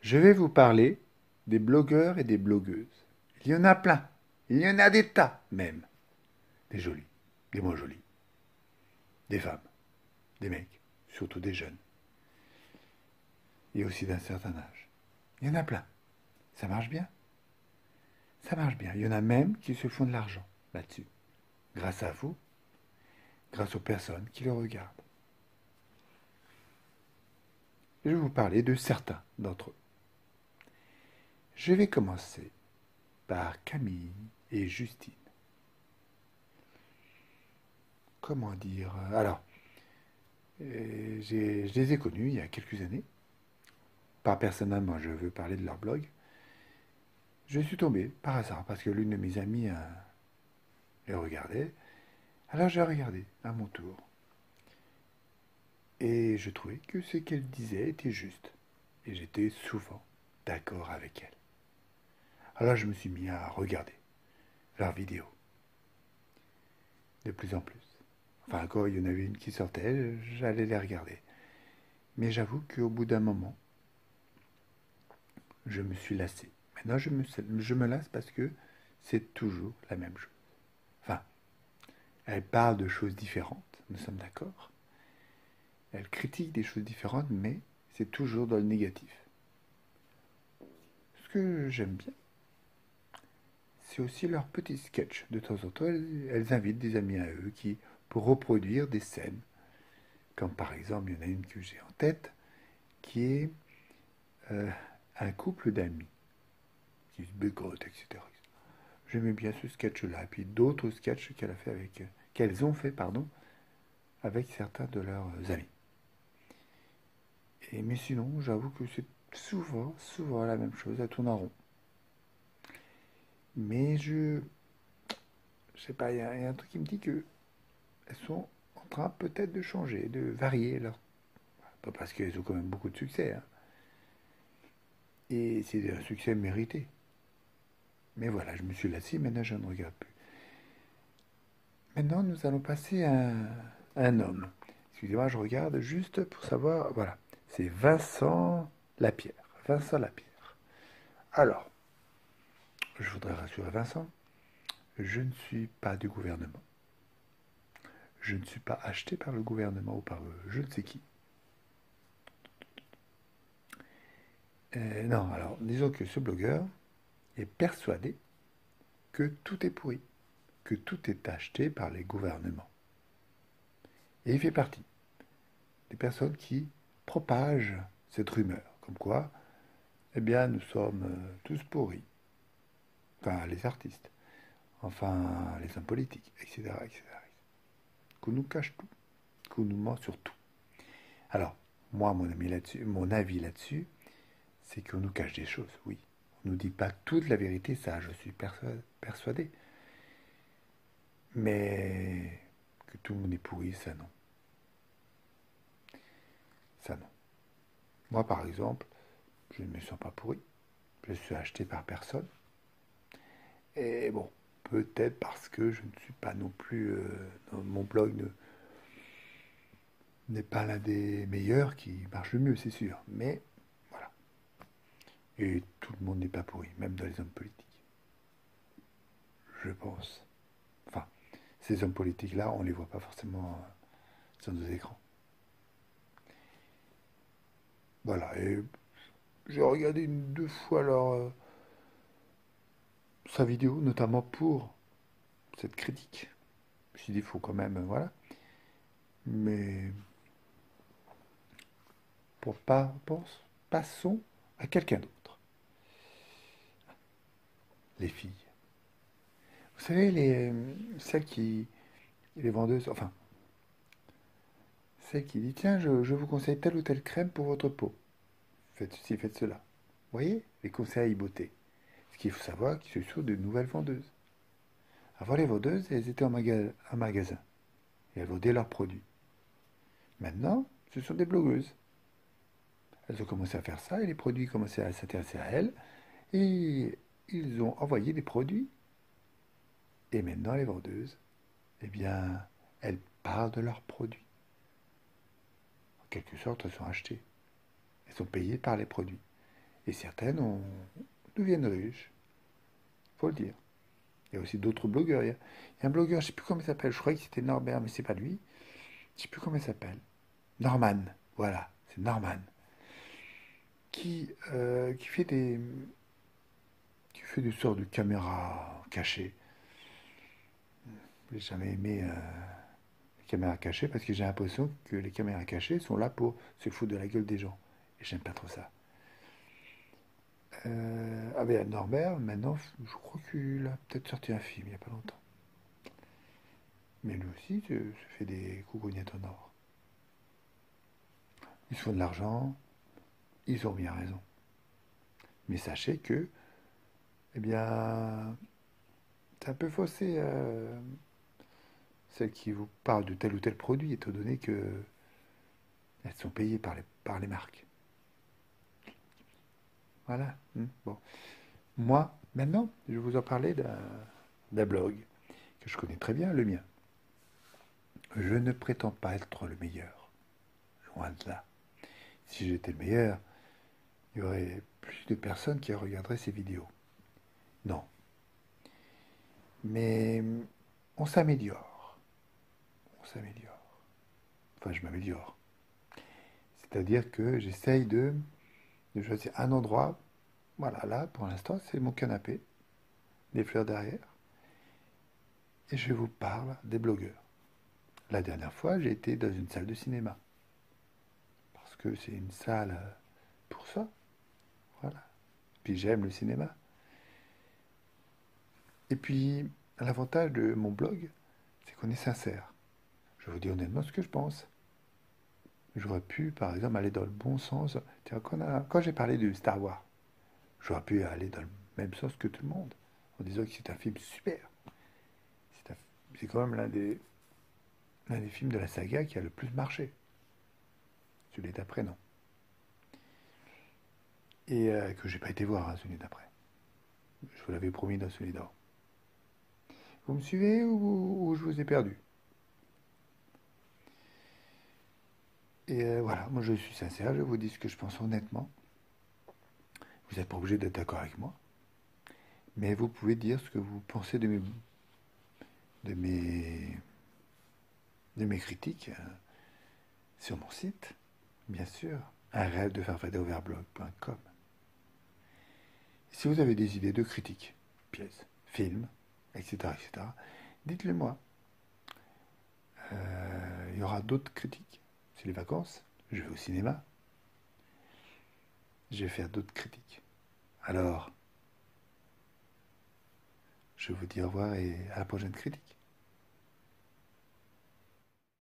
Je vais vous parler des blogueurs et des blogueuses. Il y en a plein. Il y en a des tas même. Des jolis, des moins jolis. Des femmes, des mecs, surtout des jeunes. Et aussi d'un certain âge. Il y en a plein. Ça marche bien. Ça marche bien. Il y en a même qui se font de l'argent là-dessus. Grâce à vous, grâce aux personnes qui le regardent. Je vais vous parler de certains d'entre eux. Je vais commencer par Camille et Justine. Comment dire Alors, je les ai connus il y a quelques années. Pas personnellement, je veux parler de leur blog. Je suis tombé par hasard parce que l'une de mes amies les regardait. Alors j'ai regardé à mon tour. Et je trouvais que ce qu'elle disait était juste. Et j'étais souvent d'accord avec elle. Alors je me suis mis à regarder leurs vidéos. De plus en plus. Enfin, quand il y en avait une qui sortait, j'allais les regarder. Mais j'avoue qu'au bout d'un moment, je me suis lassé. Maintenant, je me lasse parce que c'est toujours la même chose. Enfin, elle parle de choses différentes, nous sommes d'accord. Elle critique des choses différentes, mais c'est toujours dans le négatif. Ce que j'aime bien, c'est aussi leurs petits sketchs. De temps en temps, elles invitent des amis à eux pour reproduire des scènes. Comme par exemple, il y en a une que j'ai en tête, qui est euh, un couple d'amis qui se bégotent, etc. J'aimais bien ce sketch-là. Et puis d'autres sketchs qu'elles ont fait, pardon, avec certains de leurs amis. Mais sinon, j'avoue que c'est souvent la même chose, à tourne en rond. Mais je sais pas, il y a un truc qui me dit que elles sont en train peut-être de changer, de varier leur. Pas parce qu'elles ont quand même beaucoup de succès, hein. Et c'est un succès mérité. Mais voilà, je me suis lassé, maintenant je ne regarde plus. Maintenant, nous allons passer à un homme. Excusez-moi, je regarde juste pour savoir. Voilà, c'est Vincent Lapierre. Vincent Lapierre. Alors, je voudrais rassurer Vincent, je ne suis pas du gouvernement. Je ne suis pas acheté par le gouvernement ou par je ne sais qui. Non, alors disons que ce blogueur est persuadé que tout est pourri, que tout est acheté par les gouvernements. Et il fait partie des personnes qui propagent cette rumeur, comme quoi, eh bien, nous sommes tous pourris. Enfin, les artistes, enfin, les hommes politiques, etc., etc. Qu'on nous cache tout, qu'on nous ment sur tout. Alors, moi, mon avis là-dessus, c'est qu'on nous cache des choses, oui. On ne nous dit pas toute la vérité, ça, je suis persuadé. Mais que tout le monde est pourri, ça non. Ça non. Moi, par exemple, je ne me sens pas pourri. Je suis acheté par personne. Et bon, peut-être parce que je ne suis pas non plus. Mon blog n'est pas l'un des meilleurs qui marche le mieux, c'est sûr. Mais voilà. Et tout le monde n'est pas pourri, même dans les hommes politiques. Je pense. Enfin, ces hommes politiques-là, on ne les voit pas forcément sur nos écrans. Voilà. Et j'ai regardé deux fois sa vidéo, notamment pour cette critique. Je me suis dit, il faut quand même, voilà. Mais passons à quelqu'un d'autre. Les filles. Vous savez, les vendeuses, enfin, celle qui dit, tiens, je vous conseille telle ou telle crème pour votre peau. Faites ceci, faites cela. Vous voyez, les conseils beauté. Ce qu'il faut savoir, que ce sont de nouvelles vendeuses. Avant, les vendeuses, elles étaient en magasin. Et elles vendaient leurs produits. Maintenant, ce sont des blogueuses. Elles ont commencé à faire ça et les produits commençaient à s'intéresser à elles. Et ils ont envoyé des produits. Et maintenant, les vendeuses, eh bien, elles parlent de leurs produits. En quelque sorte, elles sont achetées. Elles sont payées par les produits. Et certaines deviennent riches, faut le dire. Il y a aussi d'autres blogueurs. Il y a un blogueur, je ne sais plus comment il s'appelle, je croyais que c'était Norbert, mais c'est pas lui. Je ne sais plus comment il s'appelle. Norman, voilà, c'est Norman. Qui fait des sortes de caméras cachées. J'ai jamais aimé les caméras cachées parce que j'ai l'impression que les caméras cachées sont là pour se foutre de la gueule des gens. Et j'aime pas trop ça. Ben Norbert, maintenant, je crois qu'il a peut-être sorti un film il n'y a pas longtemps. Mais lui aussi se fait des cougognettes en or. Ils se font de l'argent, ils ont bien raison. Mais sachez que, eh bien, c'est un peu faussé celles qui vous parlent de tel ou tel produit, étant donné qu'elles sont payées par les marques. Voilà. Bon. Moi, maintenant, je vais vous en parler d'un blog que je connais très bien, le mien. Je ne prétends pas être le meilleur. Loin de là. Si j'étais le meilleur, il y aurait plus de personnes qui regarderaient ces vidéos. Non. Mais on s'améliore. On s'améliore. Enfin, je m'améliore. C'est-à-dire que j'essaye de choisir un endroit. Voilà, là, pour l'instant, c'est mon canapé, des fleurs derrière, et je vous parle des blogueurs. La dernière fois, j'ai été dans une salle de cinéma, parce que c'est une salle pour ça, voilà. Puis j'aime le cinéma. Et puis, l'avantage de mon blog, c'est qu'on est sincère. Je vous dis honnêtement ce que je pense. J'aurais pu, par exemple, aller dans le bon sens. Tiens, quand j'ai parlé de Star Wars, j'aurais pu aller dans le même sens que tout le monde, en disant que c'est un film super. C'est quand même l'un des films de la saga qui a le plus marché. Celui d'après, non. Et que j'ai pas été voir, hein, celui d'après. Je vous l'avais promis dans celui d'avant. Vous me suivez ou je vous ai perdu? Et voilà, moi je suis sincère, je vous dis ce que je pense honnêtement. Vous n'êtes pas obligé d'être d'accord avec moi. Mais vous pouvez dire ce que vous pensez de mes, de mes critiques sur mon site, bien sûr, un rêve de farfadeoverblog.com. Si vous avez des idées de critiques, pièces, films, etc., dites-le moi. Il y aura d'autres critiques. C'est les vacances, je vais au cinéma, je vais faire d'autres critiques. Alors, je vous dis au revoir et à la prochaine critique.